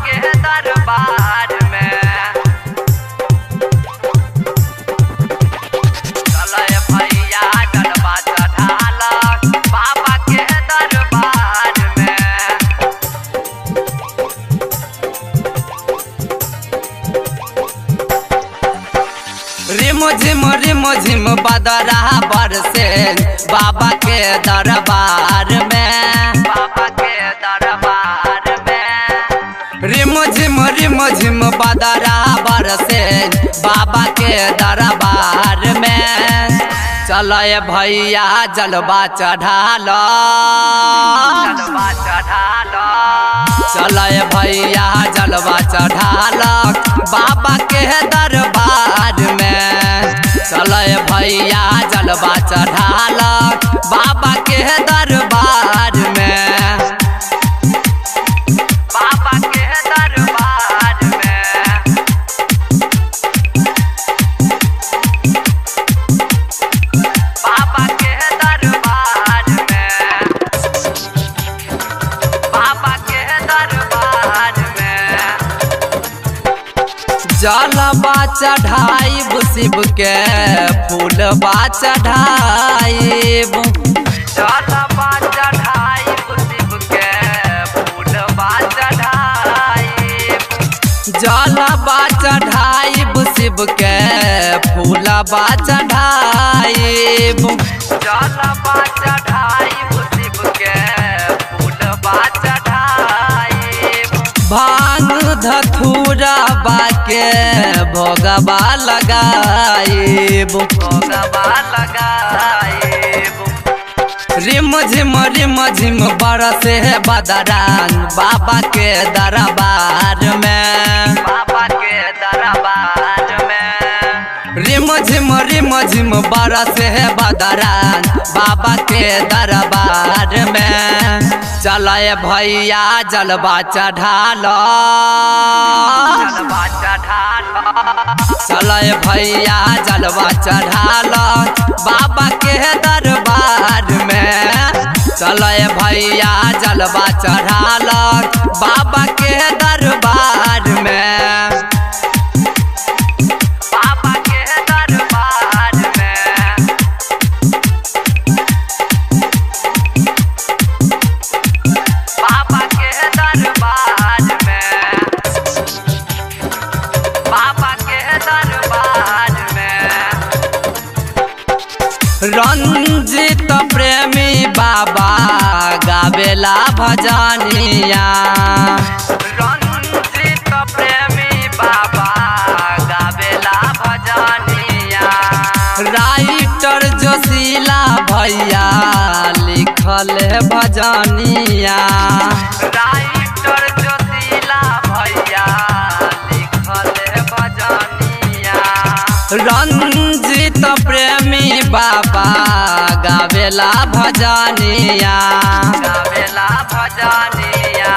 के दरबार में चले भैया जलवा चढ़ाला बाबा के दरबार में। रिम झिम बदरा बरसे बाबा के दरबार में, बाबा के दरबार में। रिम झिम बदरा बरसे बाबा के दरबार में। चले भैया जलवा चढ़ाला, जलवा चढ़ाला। चले भैया जलवा चढ़ाला बाबा के दरबार में। चले भैया जलवा चढ़ाला बाबा के दरबार में, बाबा के दरबार में। बाबा के दरबार में, बाबा के दरबार में। जलवा चढ़ाइब शिव के फूलवा चढ़ाइब, जलवा चढ़ाइब शिव के फूलवा चढ़ाइब। जलवा चढ़ाइब शिव के फूलवा चढ़ाइब। जलवा चढ़ाइब शिव के फूलवा चढ़ाइब। भांग धथुरा बाके भोगवा लगाइब, भोगवा लगाइब। रिम झिम बरसे बदरान बाबा के दरबार में, बाबा के दरबार में। रिम झिम बरसे बदरान बाबा के दरबार में। चले भैया जलवा चढ़ाला, जलवा चढ़ाला। चले भैया जलवा चढ़ाला बाबा के दरबार में। चले भैया जलवा चढ़ाला बाबा के दरबार में, बाबा के दरबार में। बाबा के दरबार में, बाबा के दरबार में। रंजित प्रेमी बाबा गावेला भजनिया, रंजित प्रेमी बाबा गावेला भजनिया। राइटर जोशीला भैया लिखल भजनिया, राइटर जोशीला भैया लिखल भजनिया। रंजित प्रेमी बाबा गावेला भजनिया, गावेला भजनिया।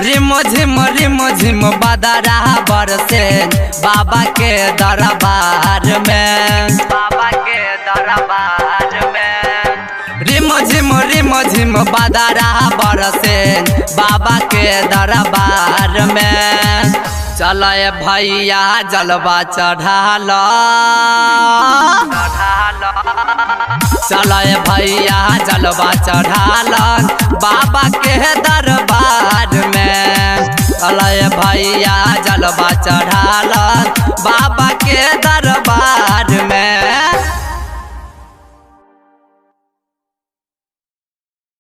रिम झिम बदरा बरसे बाबा के दरबार में, बाबा के दरबार में। रिम झिम बदरा बरसे बाबा के दरबार में। चले भैया जलवा चढ़ाला, चढ़ाला। चले भैया जलवा चढ़ाला बाबा के दरबार में। चले भैया जलवा चढ़ाला बाबा के दरबार